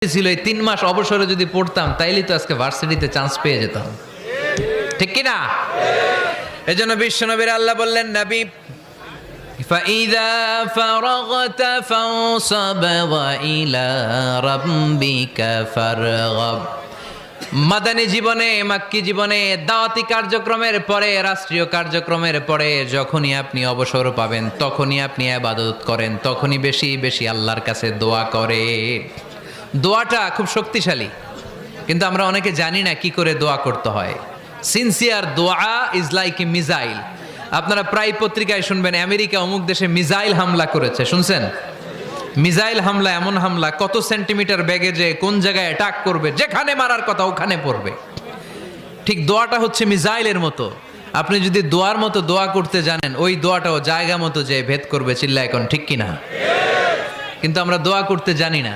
ছিল এই 3 মাস অবসরে যদি পড়তাম তাইলে তো আজকে ভার্সিটিতে চান্স পেয়ে যেতাম, ঠিক কি না? এজন্য বিশ্বনবীর আল্লাহ বললেন, নবী ফাইদা ফারাগতা ফানসাব ওয়া ইলা রাব্বিকা ফারগাব। মাদানী জীবনে, মাক্কি জীবনে, দাওয়াতি কার্যক্রমের পরে, রাষ্ট্রীয় কার্যক্রমের পরে যখনই আপনি অবসর পাবেন তখনই আপনি ইবাদত করেন, তখনই বেশি বেশি আল্লাহর কাছে দোয়া করে। দোয়াটা খুব শক্তিশালী, কিন্তু আমরা অনেকে জানি না কি করে দোয়া করতে হয়। সিনসিয়ার দোয়া ইজ লাইক এ মিসাইল। আপনারা প্রায় পত্রিকায় শুনবেন আমেরিকা অমুক দেশে মিসাইল হামলা করেছে, শুনছেন? মিসাইল হামলা এমন হামলা, কত সেন্টিমিটার ব্যাগে যে কোন জায়গায় অ্যাটাক করবে, যেখানে মারার কথা ওখানে পড়বে। ঠিক দোয়াটা হচ্ছে মিসাইলের মতো। আপনি যদি দোয়ার মতো দোয়া করতে জানেন, ওই দোয়াটাও জায়গা মতো যে ভেদ করবে। চিল্লা এখন ঠিক কিনা? কিন্তু আমরা দোয়া করতে জানি না।